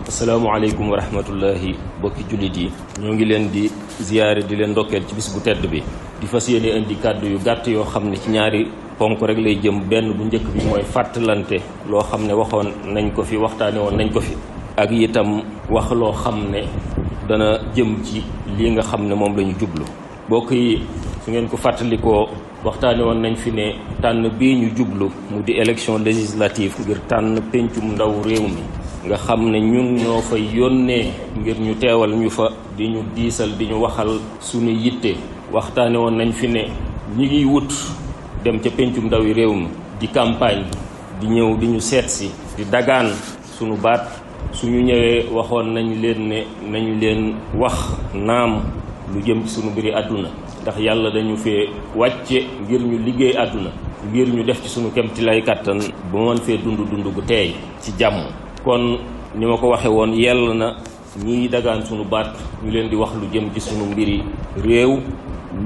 asalaamaaleykum wa rahmatullahi bokki jullit yi ñoo ngi leen di ziyaare di leen ndokkeel ci bis bu tedd bi di fas yéene indi kàddu yu gàtt yoo xam ne ci ñaari ponk rek lay jëm. benn bu njëkk bi mooy fàttalante loo xam ne waxoon nañ ko fi waxtaane woon nañ ko fi, ak itam wax loo xam ne dana jëm ci lii nga xam ne moom la ñu jublu. bokk yi su ngeen ko fàttalikoo waxtaane woon nañ fi ne tànn bii ñu jublu mu di élection législative ngir tànn pencum ndaw réew mi nga xam ne ñun ñoo fay yónnee ngir ñu teewal ñu fa di ñu diisal di ñu waxal suñu yitte. waxtaane woon nañ fi ne ñi ngi wut dem ca pencum ndawi réew mi di campagne di ñëw di ñu seet si di dagaan suñu baat. suñu ñëwee waxoon nañ leen ne nañ leen wax naam lu jëm ci suñu mbiri àdduna, ndax yàlla dañu fee wàcce ngir ñu liggéey àdduna, ngir ñu def ci suñu kemti lay kàttan ba mën fee dund gu teey ci jàmm. kon ni ma ko waxe woon yell na ñiy dagaan suñu baat ñu leen di wax lu jëm ci suñu mbiri réew,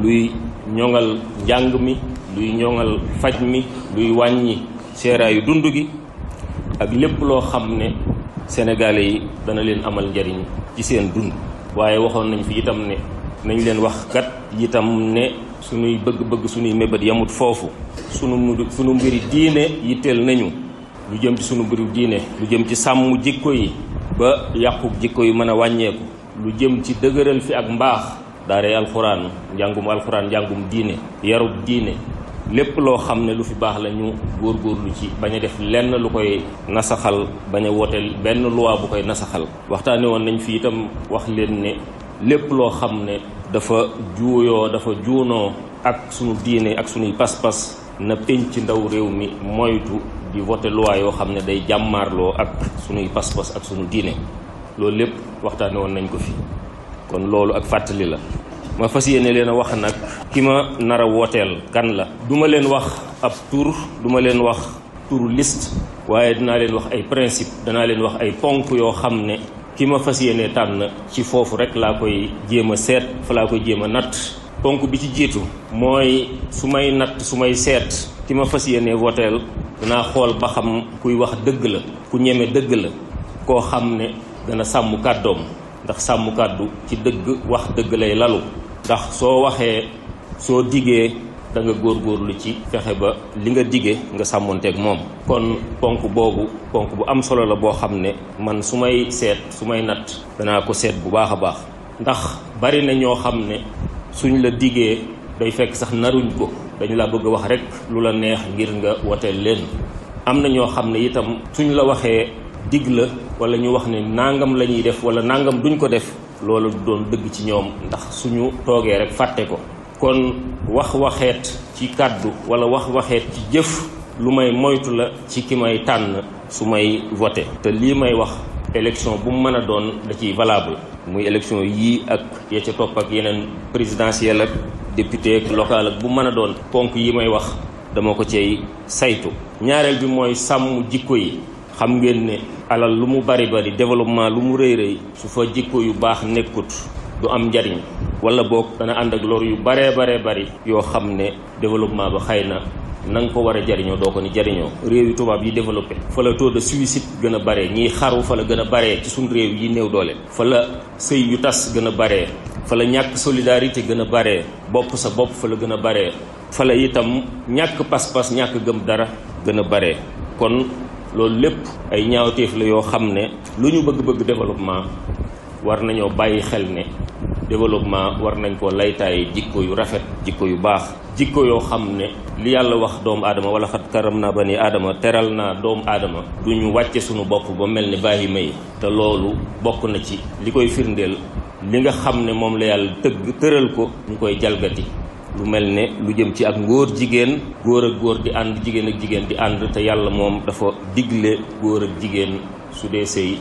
luy ñoŋal njàng mi, luy ñoŋal faj mi, luy wàññi seeraayu dund gi ak lépp loo xam ne Sénégalais yi dana leen amal njariñ ci seen dund. waaye waxoon nañ fi itam ne nañ leen wax kat itam ne suñuy bëgg-bëgg suñuy mébét yamut foofu. sunu mbiri diine yitteel nañu, lu jëm ci sunu mbiru diine, lu jëm ci sàmm jikko yi ba yàqu jikko yi mën a wàññeeku, lu jëm ci dëgëral fi ak mbaax, daaree alxuraan, njàngum diine, yarub diine, lépp loo xam ne lu fi baax la ñu góorgóorlu ci bañ a def lenn lu koy nasaxal, bañ a wooteel benn loi bu koy nasaxal. waxtaane woon nañ fi itam wax leen ne lépp loo xam ne dafa juunoo ak sunu diine ak sunuy pas-pas na penc ndaw réew mi moytu di voté loi yoo xam ne day jàmmaarloo ak sunuy pas-pas ak sunu diine. loolu lépp waxtaane woon nañ ko fi, kon loolu ak fàttali la. ma fas yéene leen a wax nag ki ma nar a wooteel kan la. duma leen wax ab tur, duma leen wax turu liste, waaye dinaa leen wax ay principe, danaa leen wax ay ponk yoo xam ne ki ma fas yéene tànn ci foofu rek laa koy jéem a seet, fa laa koy jéem a natt. ponk bi ci jiitu mooy su may natt, su may seet ki ma fas yéene wooteel, danaa xool ba xam kuy wax dëgg la, ku ñeme dëgg la, koo xam ne dana sàmm kàddoom, ndax sàmm kàddu ci dëgg wax dëgg lay lalu. ndax soo waxee, soo digee, da nga góorgóorlu ci fexe ba li nga dige nga sàmmonteeg moom. kon ponk boobu ponk bu am solo la boo xam ne man su may seet, su may natt, danaa ko seet bu baax a baax. ndax bari na ñoo xam ne suñ la digee day fekk sax naruñ ko, dañu la bëgg a wax rek lu la neex ngir nga woteel leen. am na ñoo xam ne itam suñ la waxee dig la wala ñu wax ne nangam la ñuy def wala nangam duñ ko def, loolu du doon dëgg ci ñoom, ndax suñu toogee rek fàtte ko. kon waxeet ci kàddu wala waxeet ci jëf lu may moytu la ci ki may tànn su may voté. te lii may wax élection bu mu mën a doon da ciy valable, muy élection yii ak ya ca topp ak yeneen présidentielle ak député ak local ak bu mën a doon. ponk yi may wax dama ko cay saytu. ñaareel bi mooy sàmm jikko yi. xam ngeen ne alal lu mu bari développement lu mu rëy rëy, su fa jikko yu baax nekkut du am njariñ, wala boog dana ànd ak lor yu baree bari yoo xam ne développement ba xëy na nga ko war a jariñoo doo ko ni jariñoo. réew yu tubaab yi développé fa la taux de suicide gën a bare, ñiy xaru fa la gën a baree ci suñ réew yi néew doole, fa la sëy yu tas gën a baree, fa la ñàkk solidarité gën a baree, bopp sa bopp fa la gën a baree, fa la itam ñàkk pas-pas, ñàkk gëm dara gën a baree. kon loolu lépp ay ñaawteef la yoo xam ne lu ñu bëgg développement war nañoo bàyyi xel ne développement war nañ koo laytaaye jikko yu rafet, jikko yu baax, jikko yoo xam ne li yàlla wax doomu aadama wala xat karam naa bani aadama, teral naa doomu aadama, du ñu wàcce suñu bopp ba mel ni bàyyima yi. te loolu bokk na ci li koy firndeel li nga xam ne moom la yàlla tëral ko ñu koy jalgati. lu mel ne lu jëm ci ak ngóor jigéen, góor ak góor di ànd, jigéen ak jigéen di ànd, te yàlla moom dafa digle góor ak jigéen su dee sëy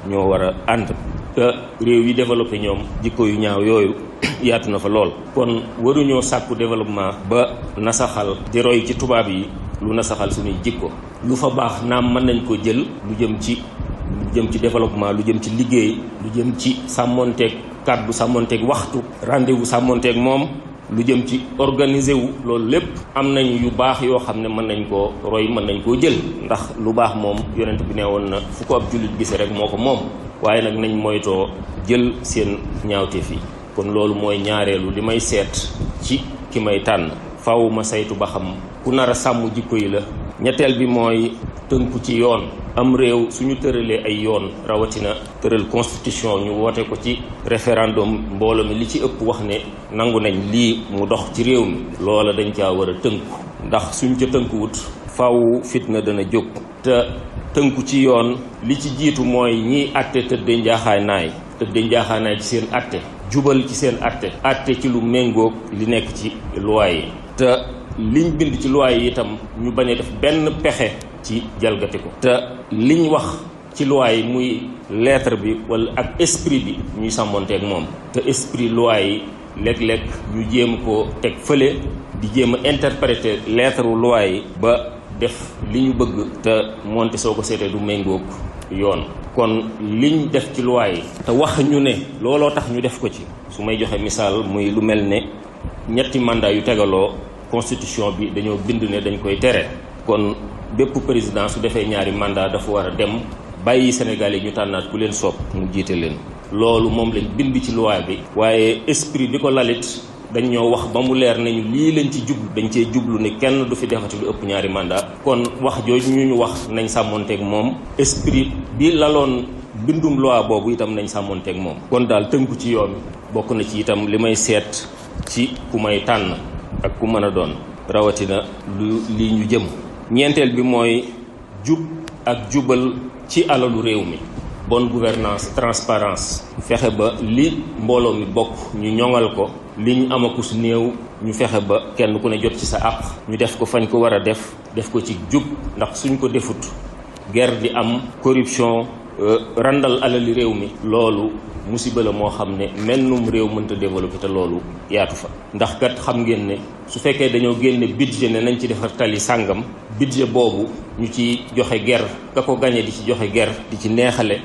ñoo war a ànd. te réew yi développé ñoom jikko yu ñaaw yooyu yaatu na fa lool. kon waruñoo sàkku développement ba nasaxal di roy ci tubaab yi lu nasaxal suñuy jikko. lu fa baax naam mën nañ ko jël, lu jëm ci développement, lu jëm ci liggéey, lu jëm ci sàmmonteeg kàddu, sàmmonteeg waxtu, rendez-vous sàmmonteeg moom, lu jëm ci organiser wu. loolu lépp am nañ yu baax yoo xam ne mën nañ koo roy, mën nañ koo jël, ndax lu baax moom yonent bi nee woon na fu ko ab jullit gisee rek moo ko moom. waaye nag nañ moytoo jël seen ñaawteef yi. kon loolu mooy ñaareelu li may seet ci ki may tànn faaw ma saytu ba xam ku nar a sàmm jikko yi la. ñetteel bi mooy tënku ci yoon. am réew suñu tëralee ay yoon rawatina tëral constitution ñu woote ko ci référendum mbooloo mi li ci ëpp wax ne nangu nañ lii mu dox ci réew mi. loola dañ caa war a tënku ndax suñ ca tënkuwut faaw fitna dana jóg. te tënku ci yoon li ci jiitu mooy ñiy àtte tëdde njaaxaanaay ci seen àtte. jubal ci seen àtte ci lu méngoog li nekk ci loi yi. te liñ bind ci loi yi itam ñu bañ a def benn pexe ci jalgati ko. te liñ wax ci loi yi muy lettre bi wala ak esprit bi ñuy sàmmonteeg moom. te esprit loi yi léeg-léeg ñu jéem ko teg fële di jéem a interpréter lettre loi yi ba def li ñu bëgg te moonte soo ko seetee du méngoog yoon. kon liñ def ci loi yi te wax ñu ne looloo tax ñu def ko ci su may joxe misaal muy lu mel ne ñetti mandat yu tegaloo constitution bi dañoo bind ne dañ koy tere. kon bépp président su defee ñaari mandat dafa war a dem bàyyi Sénégal yi ñu tànnaat ku leen soob mu jiite leen. loolu moom lañ bind ci loi bi. waaye esprit bi ko lalit dañ ñoo wax ba mu leer nañu lii lañ ci jublu dañ cee jublu ne kenn du fi defati lu ëpp ñaari mandat. kon wax jooju ñu wax nañ sàmmonteeg moom. esprit bi laloon bindum loi boobu itam nañ sàmmonteeg moom. kon daal tënku ci yoon bokk na ci itam li may seet ci ku may tànn ak ku mën a doon rawatina lii ñu jëm. ñeenteel bi mooy jub ak jubal ci alalu réew mi. bonne gouvernance transparence fexe ba li mbooloo mi bokk ñu ñoŋal ko. li ñu amakus néew ñu fexe ba kenn ku ne jot ci sa àq. ñu def ko fañ ko war a def ko ci jub ndax suñ ko defut guerre di am corruption randal alali réew mi. loolu musiba la moo xam ne mennum réew mënta développé te loolu yaatu fa. ndax kat xam ngeen ne su fekkee dañoo génne budget ne nañ ci defar tali sàngam budget boobu ñu ci joxe ger ka ko gañe di ci joxe ger di ci neexale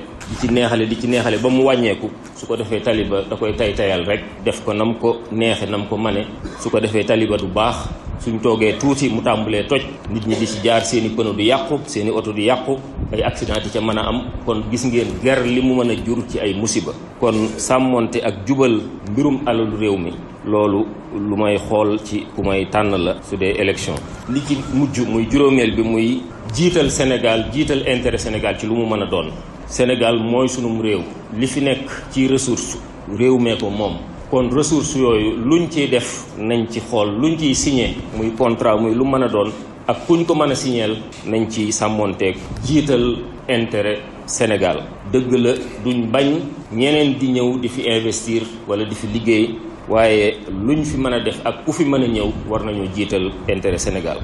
ba mu wàññeeku su ko defee taliba da koy tayal rek def ko nam ko neexe nam ko mane. su ko defee taliba du baax. suñ toogee tuuti mu tàmbalee toj nit ñi di ci jaar seeni pneu di yàqu seeni oto di yàqu ay accident di ca mën a am. kon gis ngeen ger li mu mën a jur ci ay musiba. kon sàmmonte ak jubal mbirum alalu réew mi loolu lu may xool ci ku may tànn la su dee élection. li ci mujj muy juróomeel bi muy jiital Sénégal jiital intérêt Sénégal ci lu mu mën a doon. Sénégal mooy sunum réew. li fi nekk ci ressource réew mee ko moom. kon ressource yooyu luñ ciy def nañ ci xool luñ ciy signé muy contrat muy lu mën a doon ak kuñ ko mën a signeel nañ ci sàmmonteeg jiital intérêt Sénégal. dëgg la duñ bañ ñeneen di ñëw di fi investir wala di fi liggéey waaye luñ fi mën a def ak ku fi mën a ñëw war nañoo jiital intérêt Sénégal.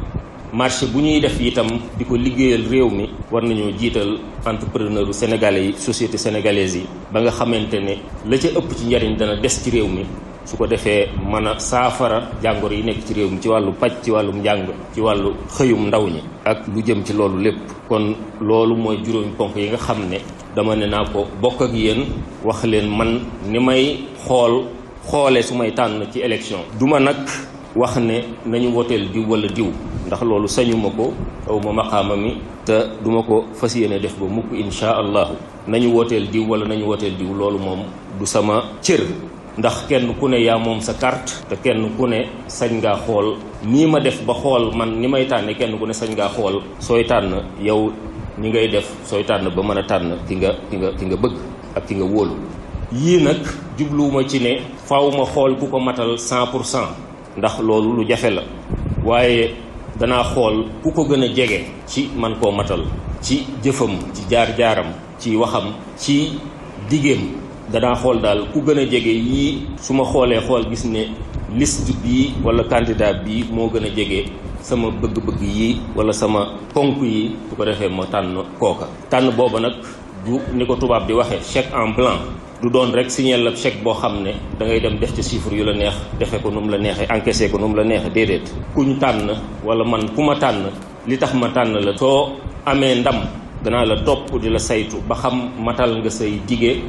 marché bu ñuy def itam di ko liggéeyal réew mi war nañoo jiital entrepreneur sénégalais yi société sénégalaise yi ba nga xamante ne la ca ëpp ci njariñ dana des ci réew mi su ko defee mën a saafara jàngoro yi nekk ci réew mi ci wàllu paj ci wàllum njàng ci wàllu xëyum ndaw ñi ak lu jëm ci loolu lépp. kon loolu mooy juróomi ponk yi nga xam ne dama ne naa ko bokk ak yéen wax leen man ni may xoole su may tànn ci élection. duma nag wax ne nañu woteel diw wala diw ndax loolu sañuma ko aw ma maqaama mi te duma ko fas yéene def ba mukk insha allahu. nañu wooteel diw wala nañu wooteel diw loolu moom du sama cër ndax kenn ku ne yaa moom sa carte te kenn ku ne sañ ngaa xool nii ma def ba xool man ni may tànne kenn ku ne sañ ngaa xool sooy tànn yow ni ngay def sooy tànn ba mën a tànn ki nga bëgg ak ki nga wóolu. yii nag jubluwuma ci ne faaw ma xool ku ko matal 100% ndax loolu lu jafe la waaye danaa xool ku ko gën a jege ci man koo matal ci jëfam ci jaar-jaaram ci waxam ci digéem. danaa xool daal ku gën a jege yii su ma xoolee xool gis ne liste bii wala candidat bii moo gën a jege sama bëgg-bëgg yii wala sama ponk yi su ko defee ma tànn kooka. tànn booba nag du ni ko tubaab di waxee chèque en blanc du doon rek signer la chèque boo xam ne da ngay dem def ci chiffre yu la neex defe ko nu mu la neexee encaissé ko nu mu la neexee déedéet. kuñ tànn wala man ku ma tànn li tax ma tànn la soo amee ndam danaa la topp di la saytu ba xam matal nga say dige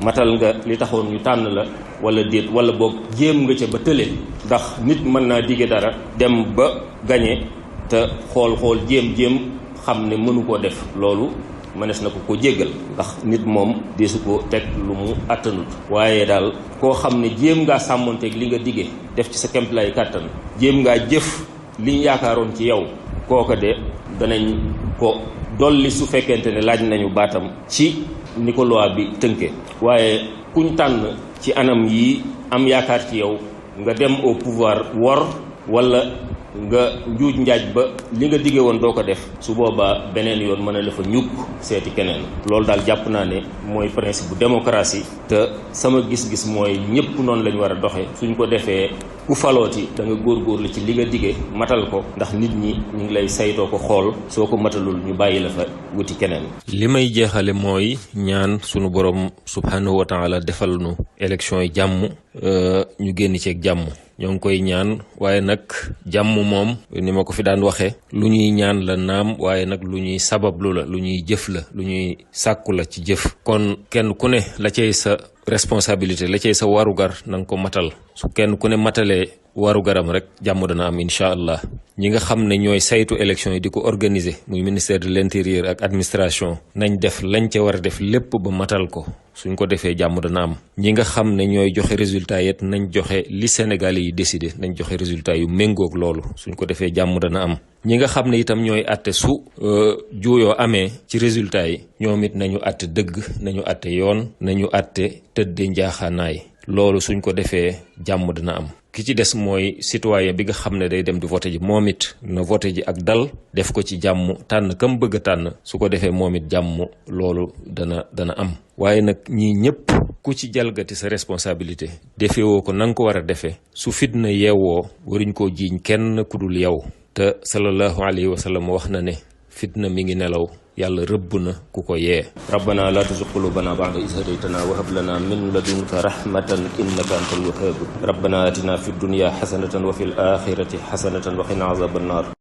matal nga li taxoon ñu tànn la wala déet wala boog jéem nga ca ba tële. ndax nit mën naa dige dara dem ba gañe te xool jéem xam ne mënu koo def loolu mënees na ko jéggal ndax nit moom deesu ko teg lu mu attanut waaye daal koo xam ne jéem ngaa sàmmonteeg li nga dige def ci sa kemtalaay kàttan jéem ngaa jëf liñ yaakaaroon ci yow kooka de danañ ko dolli su fekkente ne laaj nañu baatam ci ni ko loi bi tënke waaye kuñ tànn ci anam yi am yaakaar ci yow nga dem au pouvoir wor wala nga njuuj njaaj ba li nga dige woon doo ko def su boobaa beneen yoon mën a la fa ñukk seeti keneen loolu daal jàpp naa ne mooy principe bu démocratie te sama gis-gis mooy ñëpp noonu lañ war a doxe suñ ko defee ku falooti da nga góorgóorlu ci li nga dige matal ko ndax nit ñi ñu ngi lay saytoo ko xool soo ko matalul ñu bàyyi la fa wuti keneen. li may jeexale mooy ñaan sunu borom subhanahu wa taala defal nu élection yi jàmm ñu génn ceeg jàmm ñoo ngi koy ñaan waaye nag jàmm moom ni ma ko fi daan waxee lu ñuy ñaan la naam waaye nag lu ñuy sabablu la lu ñuy jëf la lu ñuy sàkku la ci jëf kon kenn ku ne la cay sa responsabilité la cay sa warugar na nga ko matal su kenn ku ne matalee warugaram rek jàmm dana am incha allah ñi nga xam ne ñooy saytu élection yi di ko organiser muy ministère de l'intérieur ak administration nañ def lañ ca war a def lépp ba matal ko suñ ko defee jàmm dana am ñi nga xam ne ñooy joxe résultat yet nañ joxe li Sénégalais yi décidé nañ joxe résultat yu méngoog loolu suñ ko defee jàmm dana am ñi nga xam ne itam ñooy àtte su juuyoo amee ci résultat yi ñoom it nañu àtte dëgg nañu àtte yoon nañu àtte tëdde njaaxaanaay loolu suñ ko defee jàmm dana am ki ci des mooy citoyen bi nga xam ne day dem di voté ji moom it na voté ji ak dal def ko ci jàmm tànn kam bëgg a tànn su ko defee moom it jàmm loolu dana am waaye nag ñii ñëpp ku ci jalgati sa responsabilité defewoo ko na nga ko war a defee su fitna yeewoo waruñ koo jiiñ kenn ku dul yow te sallallahu alayhi wa sallam wax na ne fitna mi ngi nelaw yàlla rëbb na ku ko yee. rabbana la tuzigh qulubana ba'da idh hadaytana wa hab lana min ladunka rahmatan innaka antal wahhab rabbana atina fid dunya hasanatan wa fil akhirati hasanatan wa qina azaban nar.